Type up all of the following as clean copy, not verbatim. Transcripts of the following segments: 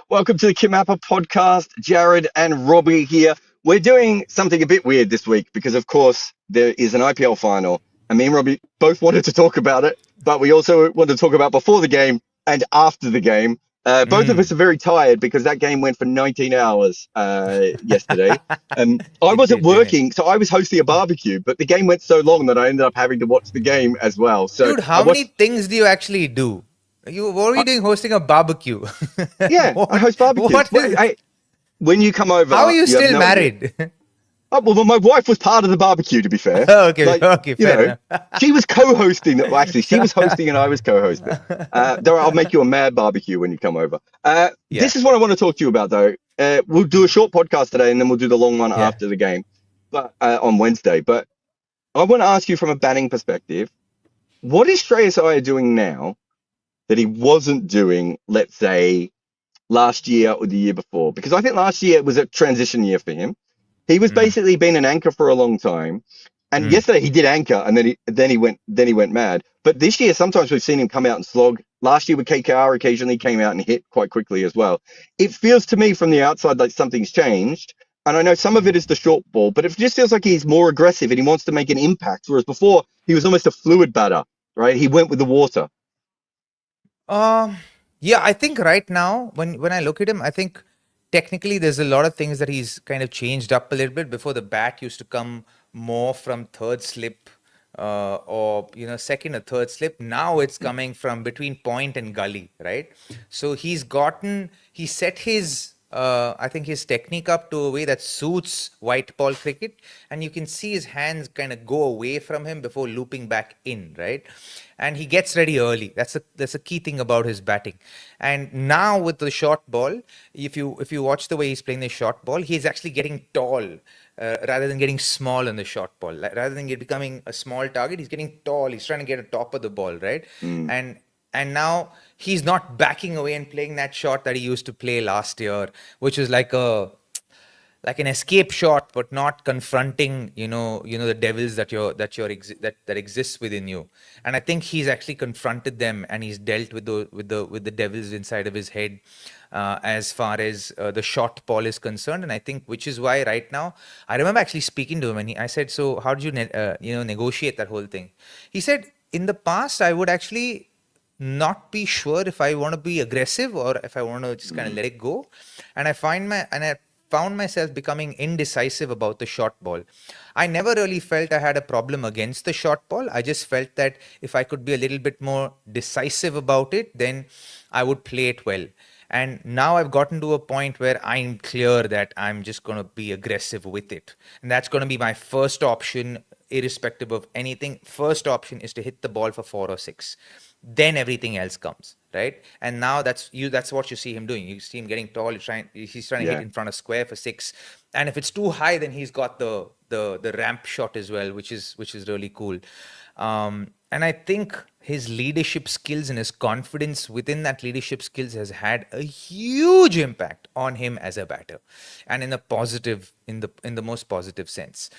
Welcome to the KimAppa Podcast. Jared and Robbie here. We're doing something a bit weird this week because, of course, there is an IPL final, and me and Robbie both wanted to talk about it, but we also wanted to talk about before the game and after the game. Both of us Mm. are very tired because that game went for 19 hours yesterday. I It wasn't did, didn't it? working, so I was hosting a barbecue, but the game went so long that I ended up having to watch the game as well. So Dude, I how many watched, things do you actually do? What are you I, doing hosting a barbecue? yeah, I What, host barbecues. what is, When you come how are over, you you have still no idea. married? Oh, well, my wife was part of the barbecue, to be fair. Okay, Like, okay, you fair know, enough. she was co-hosting. Well, actually, she was hosting and I was co-hosting. Don't worry, I'll make you a mad barbecue when you come over. Yeah, This is what I want to talk to you about, though. We'll do a short podcast today, and then we'll do the long one yeah. after the game, but on Wednesday. But I want to ask you from a batting perspective, what is Shreyas Iyer doing now that he wasn't doing, let's say, last year or the year before? Because I think last year was a transition year for him. He was Mm, basically been an anchor for a long time. And mm. yesterday he did anchor and then he went mad. But this year sometimes we've seen him come out and slog. Last year with KKR occasionally came out and hit quite quickly as well. It feels to me from the outside like something's changed. And I know some of it is the short ball, but it just feels like he's more aggressive and he wants to make an impact. Whereas before he was almost a fluid batter, right? He went with the water. Um, yeah, I think right now, when I look at him, I think technically there's a lot of things that he's kind of changed up a little bit. Before, the bat used to come more from third slip, or second or third slip. Now it's coming from between point and gully, right? So he set his I think his technique up to a way that suits white ball cricket, and you can see his hands kind of go away from him before looping back in, right? And he gets ready early. That's a key thing about his batting. And now with the short ball, if you watch the way he's playing the short ball, he's actually getting tall, rather than getting small on the short ball. Rather than becoming a small target, he's getting tall. He's trying to get a top of the ball, right? Mm. And and now he's not backing away and playing that shot that he used to play last year, which is like an escape shot, but not confronting, the devils that exists within you. And I think he's actually confronted them, and he's dealt with the devils inside of his head, as far as the short ball is concerned. And I think, which is why right now, I remember actually speaking to him, and I said, "So how did you negotiate that whole thing?" He said, "In the past, I would actually not be sure if I want to be aggressive or if I want to just kind of Mm. let it go. And I found myself becoming indecisive about the short ball. I never really felt I had a problem against the short ball. I just felt that if I could be a little bit more decisive about it, then I would play it well. And now I've gotten to a point where I'm clear that I'm just going to be aggressive with it. And that's going to be my first option, irrespective of anything. First option is to hit the ball for four or six. Then everything else comes, right? And now that's what you see him doing. You see him getting tall. He's trying to hit Yeah. in front of square for six. And if it's too high, then he's got the ramp shot as well, which is really cool. And I think his leadership skills and his confidence within that leadership skills has had a huge impact on him as a batter, and in the most positive sense.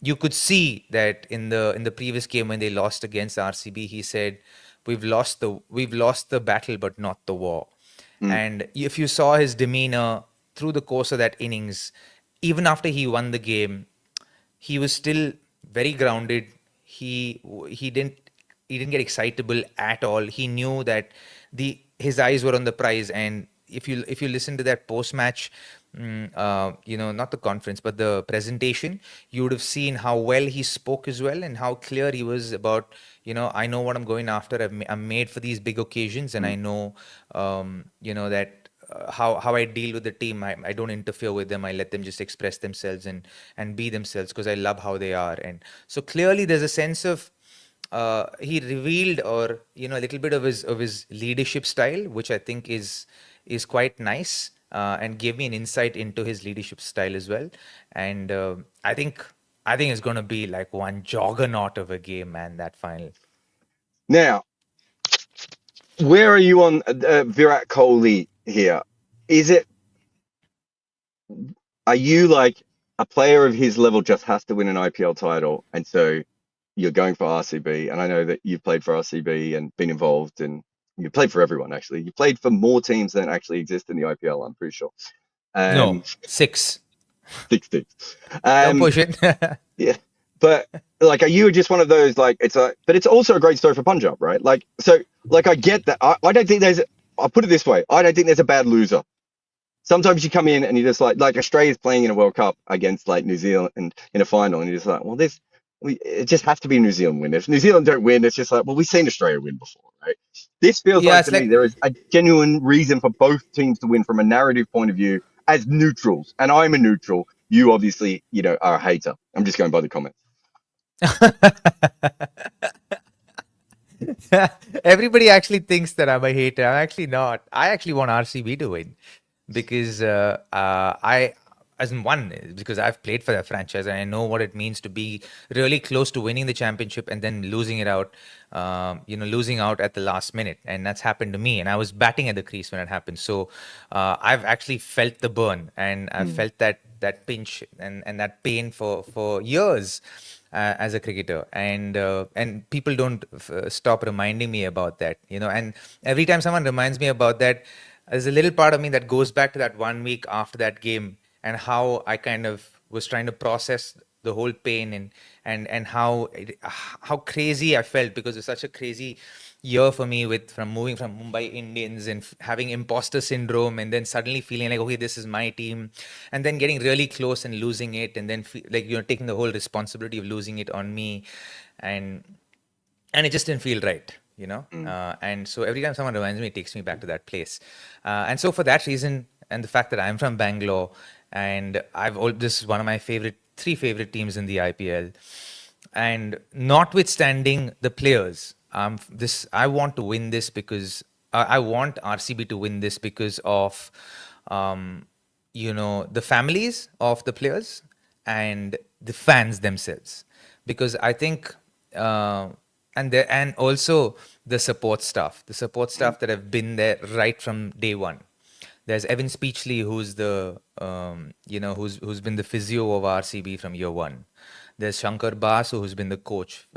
You could see that in the previous game when they lost against RCB, he said, "We've lost the battle, but not the war." Mm. And if you saw his demeanor through the course of that innings, even after he won the game, he was still very grounded. He didn't get excitable at all. He knew that the his eyes were on the prize. And if you listen to that post match, not the conference but the presentation, you would have seen how well he spoke as well, and how clear he was about, I know what I'm going after. I'm made for these big occasions, and Mm. I know, that how I deal with the team. I don't interfere with them. I let them just express themselves and be themselves, because I love how they are. And so clearly there's a sense of, he revealed, or a little bit of his leadership style, which I think is quite nice, and gave me an insight into his leadership style as well. And I think it's going to be like one juggernaut of a game, man, that final. Now, where are you on Virat Kohli here? Is it, are you like a player of his level just has to win an IPL title, and so you're going for RCB? And I know that you've played for RCB and been involved, and You played for everyone, actually. You played for more teams than actually exist in the IPL, I'm pretty sure. No, 6. 6 teams. Don't push it. Yeah, but like, are you just one of those, like, but it's also a great story for Punjab, right? Like, so, like, I get that. I don't think I'll put it this way. I don't think there's a bad loser. Sometimes you come in and you just like Australia's playing in a World Cup against like New Zealand and in a final, and you're just like, well, it just has to be New Zealand win. If New Zealand don't win, it's just like, well, we've seen Australia win before, right? This feels Yeah, like it's to me like, there is a genuine reason for both teams to win from a narrative point of view as neutrals, and I'm a neutral. You obviously, are a hater. I'm just going by the comments. everybody actually thinks that I'm a hater. I'm actually not. I actually want RCB to win because because I've played for that franchise and I know what it means to be really close to winning the championship and then losing it out, losing out at the last minute. And that's happened to me. And I was batting at the crease when it happened. So I've actually felt the burn, and I've felt that pinch and that pain for years. As a cricketer, and people don't stop reminding me about that, and every time someone reminds me about that, there's a little part of me that goes back to that 1 week after that game and how I kind of was trying to process the whole pain and how crazy I felt, because it's such a crazy year for me from moving from Mumbai Indians and having imposter syndrome, and then suddenly feeling like, okay, this is my team, and then getting really close and losing it, and then taking the whole responsibility of losing it on me, and it just didn't feel right. And so every time someone reminds me, it takes me back to that place, and so for that reason, and the fact that I'm from Bangalore, and this is one of my three favorite teams in the IPL, and notwithstanding the players, I want to win this because I want RCB to win this because of the families of the players and the fans themselves, because I think and also the support staff that have been there right from day one. There's Evan Speechley, who's who's been the physio of RCB from year one. There's Shankar Basu, who's been the coach,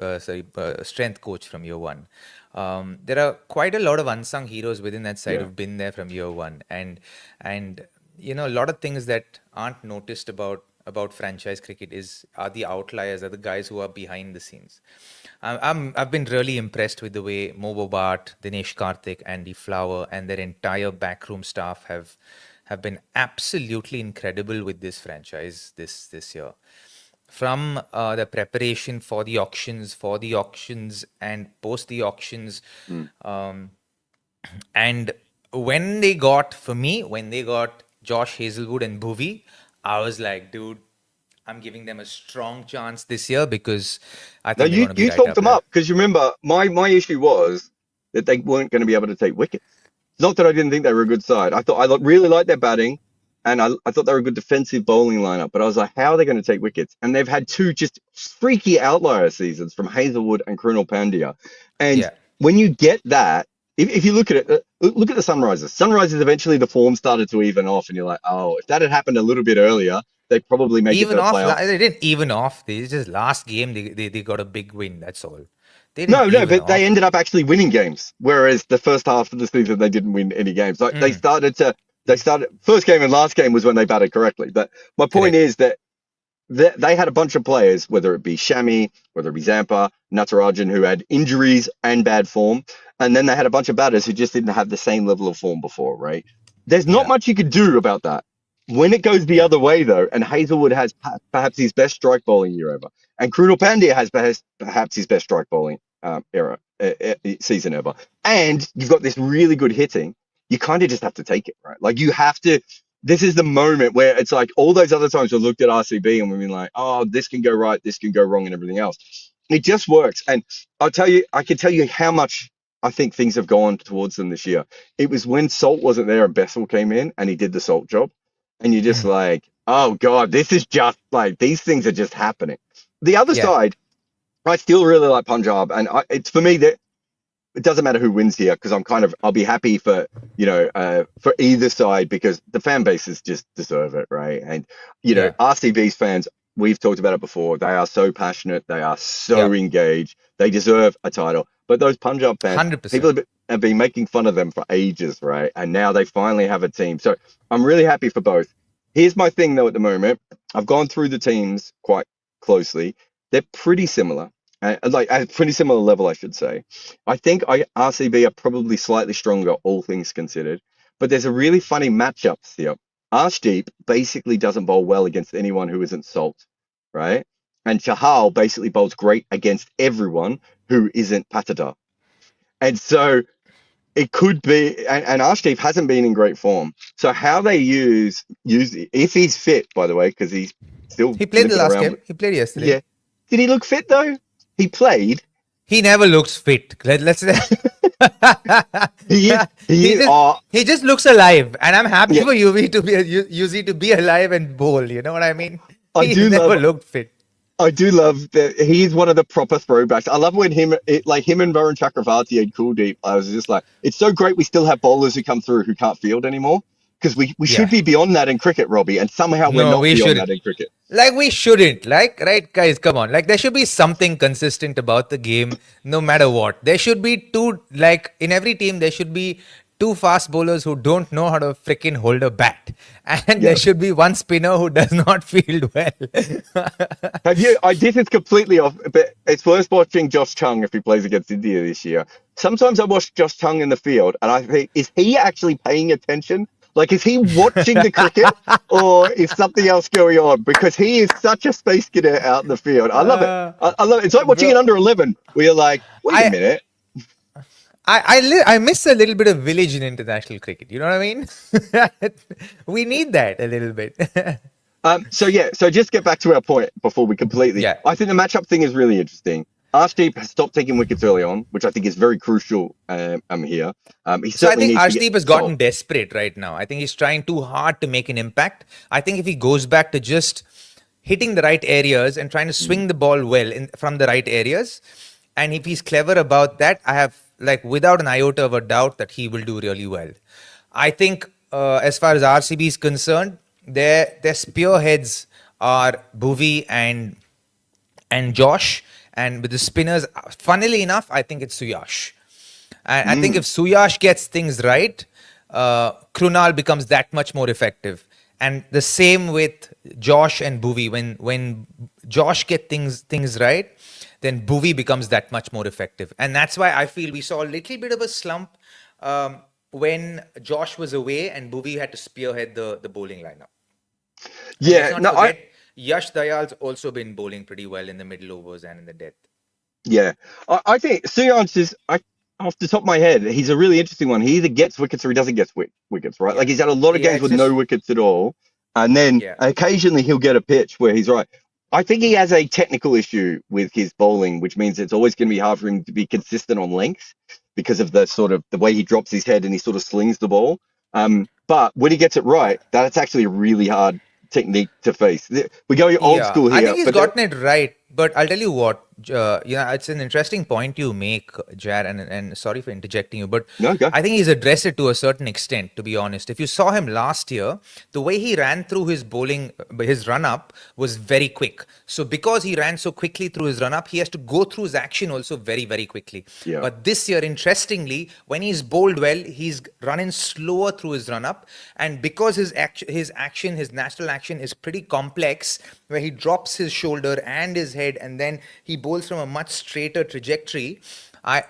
strength coach from year one. There are quite a lot of unsung heroes within that side who've been there from year one, and a lot of things that aren't noticed about franchise cricket are the outliers, are the guys who are behind the scenes. I've been really impressed with the way Mobo Bhatt, Dinesh Karthik, Andy Flower, and their entire backroom staff have been absolutely incredible with this franchise this year. From the preparation for the auctions, and post the auctions, and when they got Josh Hazelwood and Bhuvi, I was like, dude, I'm giving them a strong chance this year because I think they're going to be you right talked up them there. up, because you remember my issue was that they weren't going to be able to take wickets. It's not that I didn't think they were a good side. I thought I really liked their batting, and I thought they were a good defensive bowling lineup. But I was like, how are they going to take wickets? And they've had two just freaky outlier seasons from Hazelwood and Krunal Pandya. And when you get that, if you look at it, look at the Sunrisers. Sunrisers, eventually the form started to even off, and you're like, oh, if that had happened a little bit earlier, they probably make it to the playoffs. They didn't even off. They just last game they got a big win. That's all. No, but they ended up actually winning games. Whereas the first half of the season they didn't win any games. Like they started first game and last game was when they batted correctly. But my point is that they had a bunch of players, whether it be Shami, whether it be Zampa, Natarajan, who had injuries and bad form, and then they had a bunch of batters who just didn't have the same level of form before, right? There's not much you could do about that. When it goes the other way, though, and Hazelwood has perhaps his best strike bowling year ever, and Krunal Pandya has perhaps his best strike bowling season ever, and you've got this really good hitting, you kind of just have to take it, right? Like you have to. This is the moment where it's like all those other times we looked at RCB and we've been like, oh, this can go right, this can go wrong, and everything else. It just works. And I can tell you how much I think things have gone towards them this year. It was when Salt wasn't there and Bessel came in and he did the Salt job. And you're just like, oh, God, this is just like, these things are just happening. The other side, I still really like Punjab. And it's for me that it doesn't matter who wins here, because I'll be happy for, for either side, because the fan bases just deserve it, right? And, RCB's fans we've talked about it before. They are so passionate. They are so Yeah, engaged. They deserve a title. But those Punjab fans, people 100%. have been making fun of them for ages, right? And now they finally have a team. So I'm really happy for both. Here's my thing, though, at the moment. I've gone through the teams quite closely. They're pretty similar, like at a pretty similar level, I should say. I think RCB are probably slightly stronger, all things considered. But there's a really funny matchup here. Arshdeep basically doesn't bowl well against anyone who isn't Salt, right? And Chahal basically bowls great against everyone who isn't Patida. And so it could be, and Arshdeep hasn't been in great form. So how they use if he's fit, by the way, because he's still He played the limping last around. game. He played yesterday. Yeah. Did he look fit though? He played. He never looks fit. Let's He is. He is. he just looks alive, and I'm happy Yeah. for UZ to be alive and bowl. You know what I mean? I He do never love. looked fit. I do love that he's one of the proper throwbacks. I love when him and Varun Chakravarti and Kuldeep. I was just like, it's so great we still have bowlers who come through who can't field anymore because we should Yeah. be beyond that in cricket, Robbie, and somehow we're No, not we beyond shouldn't. that in cricket. Like we shouldn't. Like, right, guys, come on. Like there should be something consistent about the game, no matter what. There should be two, like in every team, there should be two fast bowlers who don't know how to freaking hold a bat. And Yeah. there should be one spinner who does not field well. Have you? This is completely off, but it's worth watching Josh Chung if he plays against India this year. Sometimes I watch Josh Chung in the field, and I think, is he actually paying attention? Like, is he watching the cricket, or is something else going on? Because he is such a space cadet out in the field. I love it. I love it. It's like watching Bro, an under 11, where you're like, wait a I, minute. I miss a little bit of village in international cricket. You know what I mean? We need that a little bit. So just get back to our point before we completely. Yeah. I think the matchup thing is really interesting. Arshdeep has stopped taking wickets early on, which I think is very crucial here. He So I certainly think needs to Arshdeep get has gotten salt. desperate right now. I think he's trying too hard to make an impact. I think if he goes back to just hitting the right areas and trying to swing the ball well from the right areas, and if he's clever about that, I have like without an iota of a doubt that he will do really well. I think as far as RCB is concerned, their spearheads are Bhuvi and Josh, and with the spinners, funnily enough, I think it's Suyash. And I think if Suyash gets things right, Krunal becomes that much more effective. And the same with Josh and Bhuvi. When Josh get things right, then Bhuvi becomes that much more effective. And that's why I feel we saw a little bit of a slump when Josh was away and Bhuvi had to spearhead the bowling lineup. And let's Yeah, not no, forget, Yash Dayal's also been bowling pretty well in the middle overs and in the death. I think Suyans is, off the top of my head, he's a really interesting one. He either gets wickets or he doesn't get wickets, right? Yeah. Like he's had a lot of Yeah, games it's with just no wickets at all, and then yeah. occasionally he'll get a pitch where he's right. I think he has a technical issue with his bowling, which means it's always going to be hard for him to be consistent on length because of the sort of the way he drops his head and he sort of slings the ball. But when he gets it right, that's actually a really hard technique to face. We're going old Yeah, school here. I think he's but gotten it right. But I'll tell you what, it's an interesting point you make, Jar, and sorry for interjecting you, but No, go. I think he's addressed it to a certain extent, to be honest. If you saw him last year, the way he ran through his bowling, his run-up was very quick. So because he ran so quickly through his run-up, he has to go through his action also very, very quickly. Yeah. But this year, interestingly, when he's bowled well, he's running slower through his run-up. And because his natural action is pretty complex, where he drops his shoulder and his head, and then he bowls from a much straighter trajectory. I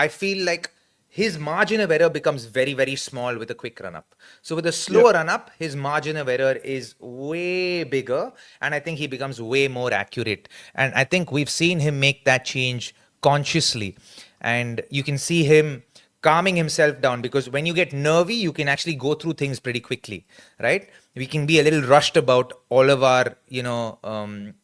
feel like his margin of error becomes very, very small with a quick run up. So with a slower run up, his margin of error is way bigger, and I think he becomes way more accurate. And I think we've seen him make that change consciously, and you can see him calming himself down, because when you get nervy, you can actually go through things pretty quickly, right? We can be a little rushed about all of our,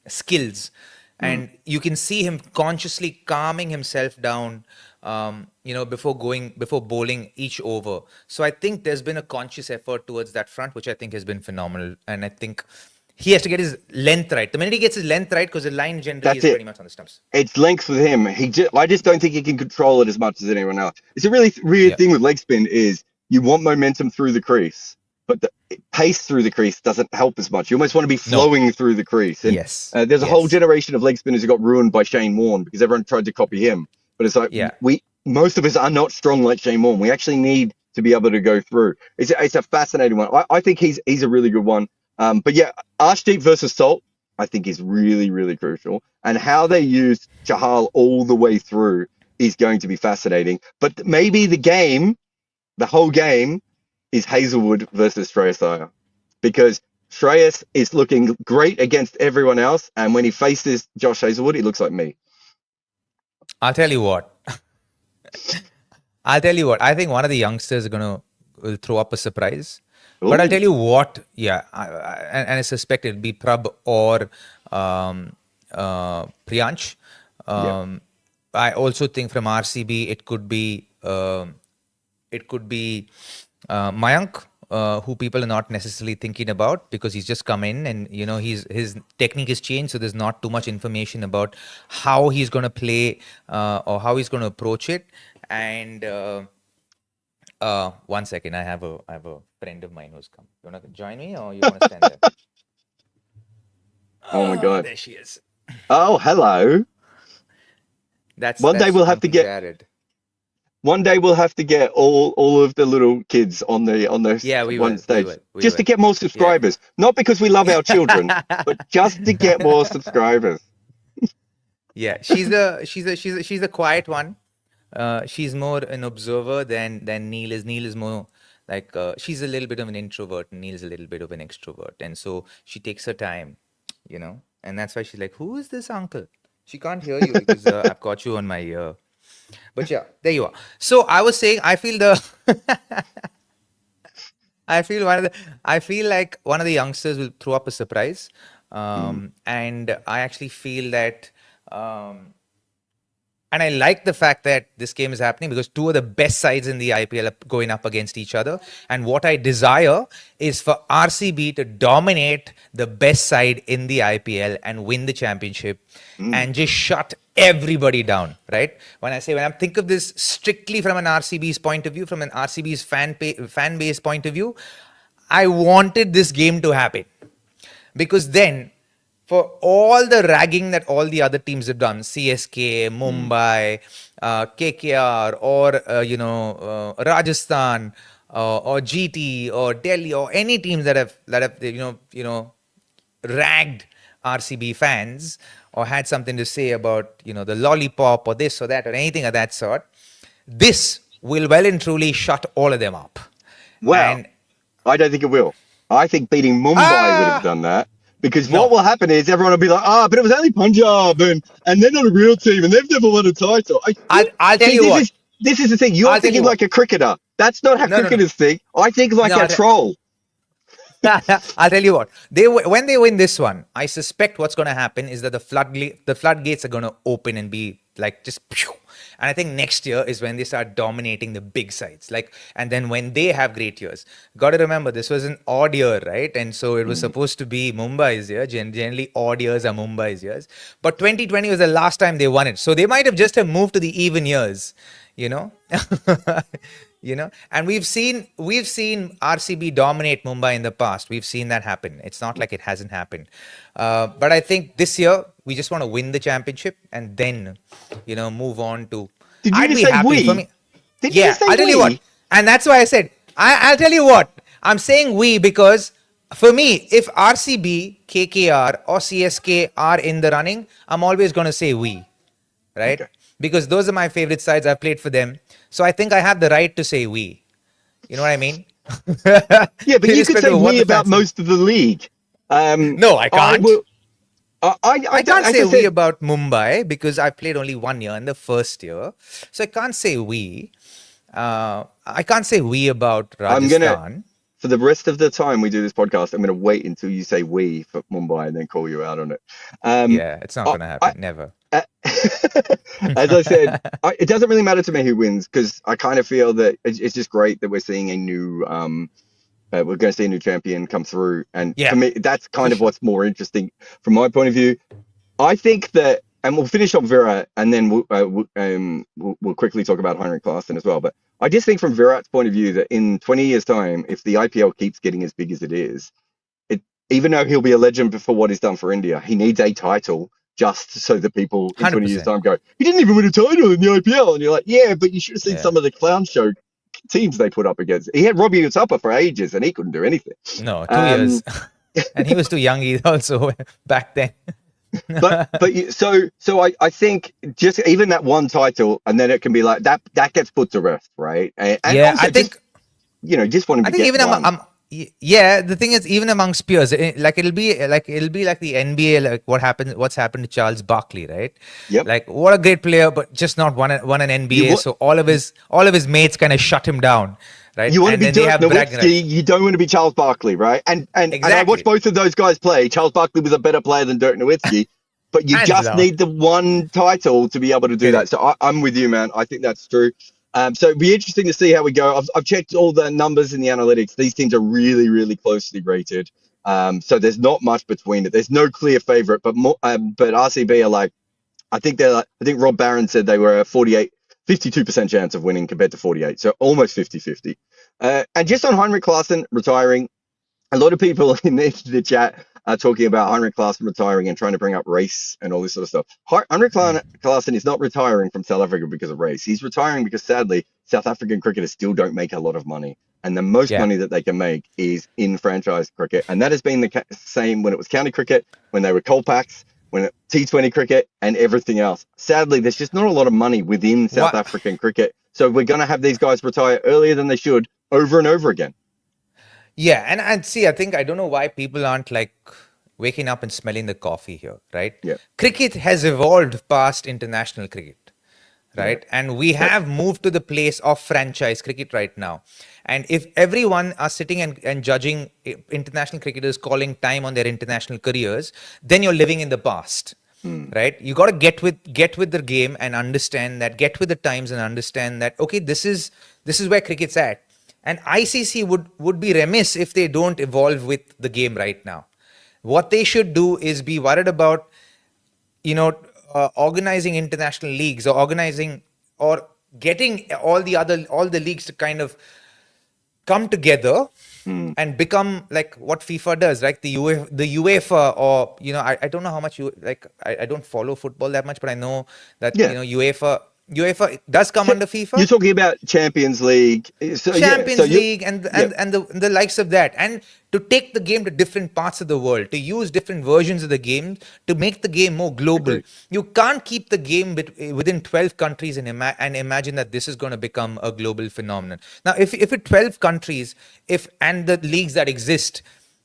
skills, and you can see him consciously calming himself down, before bowling each over. So I think there's been a conscious effort towards that front, which I think has been phenomenal. And I think he has to get his length right. The minute he gets his length right, because the line generally is pretty much on the stumps. It's length with him. I just don't think he can control it as much as anyone else. It's a really weird thing with leg spin is you want momentum through the crease, but pace through the crease doesn't help as much. You almost want to be No. flowing through the crease. And Yes. there's a whole Yes. generation of leg spinners who got ruined by Shane Warne because everyone tried to copy him. But it's like Yeah. most of us are not strong like Shane Warne. We actually need to be able to go through. It's a fascinating one. I think he's a really good one. But yeah, Arshdeep versus Salt, I think is really, really crucial. And how they use Chahal all the way through is going to be fascinating. But maybe the whole game, is Hazelwood versus Shreyas Iyer. Because Shreyas is looking great against everyone else. And when he faces Josh Hazelwood, he looks like me. I'll tell you what. I think one of the youngsters will throw up a surprise. Ooh. But I'll tell you what, and I suspect it'll be Prab or Priyansh. I also think from RCB it could be Mayank, who people are not necessarily thinking about because he's just come in and his technique has changed, so there's not too much information about how he's going to play or how he's going to approach it. And 1 second, I have a friend of mine who's come. You want to join me or you want to stand there? Oh my God! There she is. Oh, hello. One day we'll have to get Jared. One day we'll have to get all of the little kids on the stage just to get more subscribers. Yeah. Not because we love our children, but just to get more subscribers. Yeah, she's a quiet one. She's more an observer than Neil is. Neil is more like she's a little bit of an introvert and Neil's a little bit of an extrovert, and so she takes her time, and that's why she's like, "Who is this uncle?" She can't hear you because I've got you on my ear. But yeah, there you are. So I was saying, I feel like one of the youngsters will throw up a surprise, and I actually feel that. And I like the fact that this game is happening because two of the best sides in the IPL are going up against each other. And what I desire is for RCB to dominate the best side in the IPL and win the championship and just shut everybody down, right? When I think of this strictly from an RCB's point of view, from an RCB's fan base point of view, I wanted this game to happen. Because then, for all the ragging that all the other teams have done, CSK, Mumbai, KKR, or Rajasthan, or GT, or Delhi, or any teams that have ragged RCB fans or had something to say about the lollipop or this or that or anything of that sort, this will well and truly shut all of them up. Well, I don't think it will. I think beating Mumbai would have done that. Because what will happen is everyone will be like, but it was only Punjab and they're not a real team and they've never won a title. I'll tell you what. This is the thing. You're thinking like a cricketer. That's not how cricketers think. I think like a troll. I'll tell you what. When they win this one, I suspect what's going to happen is that the floodgates are going to open and be like just phew. And I think next year is when they start dominating the big sides. And then when they have great years. Got to remember, this was an odd year, right? And so it was supposed to be Mumbai's year. Generally, odd years are Mumbai's years. But 2020 was the last time they won it. So they might have just moved to the even years, And we've seen RCB dominate Mumbai in the past. We've seen that happen. It's not like it hasn't happened. But I think this year we just want to win the championship and then, move on to. Did you just say we? For me. Did you just say I'll tell you what. And that's why I said I'll tell you what. I'm saying we because for me, if RCB, KKR, or CSK are in the running, I'm always going to say we, right? Okay. Because those are my favorite sides. I've played for them. So I think I have the right to say we. You know what I mean? Yeah, but you could say we about most of the league. No, I can't. I can't say we about Mumbai because I played only 1 year in the first year. So I can't say we. I can't say we about Rajasthan. For the rest of the time we do this podcast, I'm going to wait until you say we for Mumbai and then call you out on it. Yeah, it's not going to happen. Never. As I said, it doesn't really matter to me who wins because I kind of feel that it's just great that we're seeing a new we're going to see a new champion come through, and for me that's kind of what's more interesting from my point of view. I think that and we'll finish up Virat, and then we'll quickly talk about Heinrich Klaassen as well. But I just think from Virat's point of view that in 20 years' time, if the IPL keeps getting as big as it is, even though he'll be a legend for what he's done for India, he needs a title just so that people in 20 years' time go, he didn't even win a title in the IPL. And you're like, yeah, but you should have seen some of the clown show teams they put up against. He had Robin Uthappa for ages and he couldn't do anything. No, 2 years. And he was too young also back then. So I think just even that one title, and then it can be like that gets put to rest, right? And yeah, I think just want to. I think even the thing is, even amongst peers, it'll be like the NBA, like what's happened to Charles Barkley, right? Yep. Like what a great player, but just not won an NBA. So all of his mates kind of shut him down, right? You want to be Dirk Nowitzki, you don't want to be Charles Barkley, right? And I watched both of those guys play. Charles Barkley was a better player than Dirk Nowitzki, but you just need the one title to be able to do that. So I'm with you, man. I think that's true. So it'd be interesting to see how we go. I've checked all the numbers in the analytics. These teams are really, really closely rated. So there's not much between it. There's no clear favorite, but RCB are like, I think Rob Barron said they were a 52% chance of winning compared to 48. So almost 50-50. And just on Heinrich Klaassen retiring, a lot of people in the chat are talking about Heinrich Klaassen retiring and trying to bring up race and all this sort of stuff. Heinrich Klaassen is not retiring from South Africa because of race. He's retiring because, sadly, South African cricketers still don't make a lot of money. And the most money that they can make is in franchise cricket. And that has been the same when it was county cricket, when they were Colpacks, when T20 cricket, and everything else. Sadly, there's just not a lot of money within South African cricket. So we're going to have these guys retire earlier than they should over and over again. Yeah, and see, I don't know why people aren't like waking up and smelling the coffee here, right? Yeah. Cricket has evolved past international cricket, right? Yeah. And we have moved to the place of franchise cricket right now. And if everyone are sitting and judging international cricketers calling time on their international careers, then you're living in the past. Right? You got to get with the game and understand that, get with the times and understand that, okay, this is where cricket's at. And ICC would be remiss if they don't evolve with the game right now. What they should do is be worried about, organizing international leagues or getting all the leagues to kind of come together and become like what FIFA does, right? The UEFA, or I don't know how much I don't follow football that much, but I know that UEFA does come under FIFA. You're talking about Champions League. League and the likes of that. And to take the game to different parts of the world, to use different versions of the game, to make the game more global. You can't keep the game within 12 countries and imagine that this is going to become a global phenomenon. Now, if 12 countries, and the leagues that exist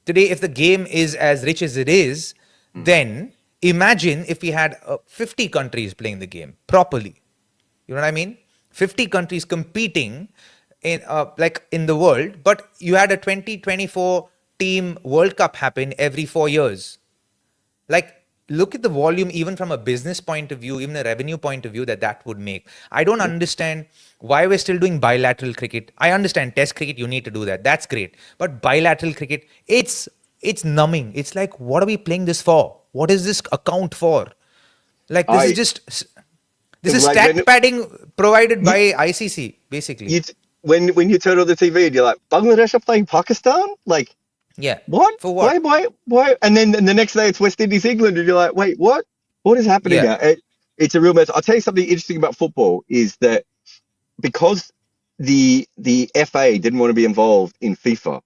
today, if the game is as rich as it is, then imagine if we had 50 countries playing the game properly. You know what I mean? 50 countries competing in the world, but you had a 2024 team World Cup happen every 4 years. Like, look at the volume, even from a business point of view, even a revenue point of view that would make. I don't understand why we're still doing bilateral cricket. I understand Test cricket, you need to do that. That's great. But bilateral cricket, it's numbing. It's like, what are we playing this for? What is this account for? Like, this is stat padding provided by ICC, basically. When you turn on the TV and you're like, Bangladesh are playing Pakistan? Like, what? For what? Why? And then the next day it's West Indies, England, and you're like, wait, what? What is happening now? It's a real mess. I'll tell you something interesting about football is that because the FA didn't want to be involved in FIFA,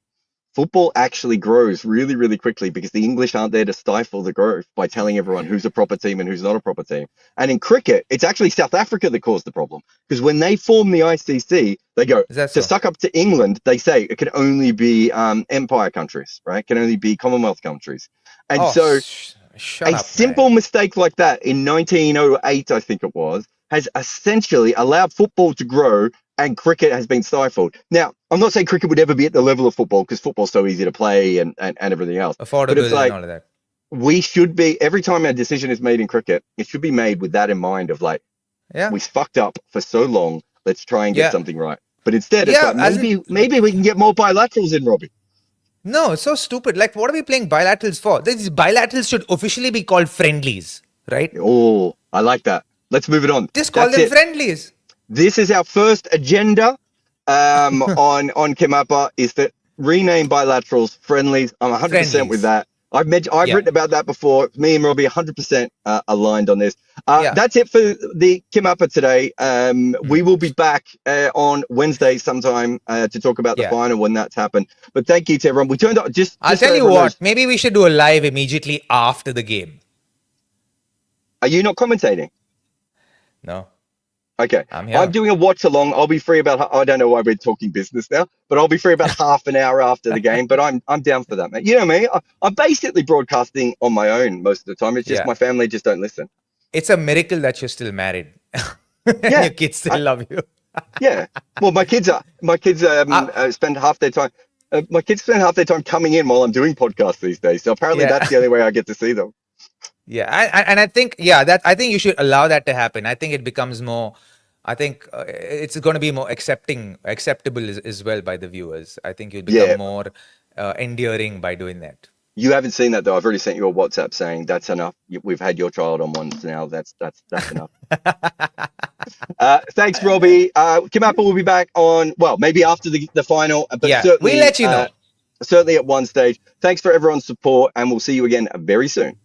football actually grows really, really quickly because the English aren't there to stifle the growth by telling everyone who's a proper team and who's not a proper team. And in cricket, it's actually South Africa that caused the problem. Because when they formed the ICC, they go, suck up to England, they say it can only be empire countries, right? It can only be Commonwealth countries. And simple mistake like that in 1908, I think it was, has essentially allowed football to grow and cricket has been stifled. Now, I'm not saying cricket would ever be at the level of football because football's so easy to play and everything else. Affordable, but it's like, and all of that. We should be, every time a decision is made in cricket, it should be made with that in mind of like, we fucked up for so long, let's try and get something right. But instead, it's like, maybe we can get more bilaterals in, Robbie. No, it's so stupid. Like, what are we playing bilaterals for? These bilaterals should officially be called friendlies. right? Oh, I like that. Let's move it on. Just call That's them it. friendlies. This is our first agenda on KimAppa is that rename bilaterals friendlies. I'm 100% with Friendlies. that. I've Yeah. written about that before. Me and Robbie 100% aligned on this. Yeah. That's it for the KimAppa today. We Mm. will be back on Wednesday sometime to talk about the Yeah. final when that's happened. But thank you to everyone. We turned up I'll just so tell you everyone what, knows. maybe we should do a live immediately after the game. Are you not commentating? No, Okay. I'm I'm here. doing a watch along. I'll be free about, I don't know why we're talking business now, but I'll be free about half an hour after the game. But I'm down for that, mate. You know me. I'm basically broadcasting on my own most of the time. It's just Yeah. my family just don't listen. It's a miracle that you're still married and Yeah. your kids I, still love you. yeah. Well, my kids Uh, spend half their time. My kids spend half their time coming in while I'm doing podcasts these days. So apparently yeah. that's the only way I get to see them. Yeah. And I think, yeah, that I think you should allow that to happen. I think it becomes more, I think it's going to be more acceptable as well by the viewers. I think you'll become Yeah. more endearing by doing that. You haven't seen that though. I've already sent you a WhatsApp saying that's enough. We've had your child on once now. That's enough. Thanks, Robbie. KimAppa will be back on, well, maybe after the final, but Yeah. We'll certainly, let you know. certainly at one stage. Thanks for everyone's support, and we'll see you again very soon.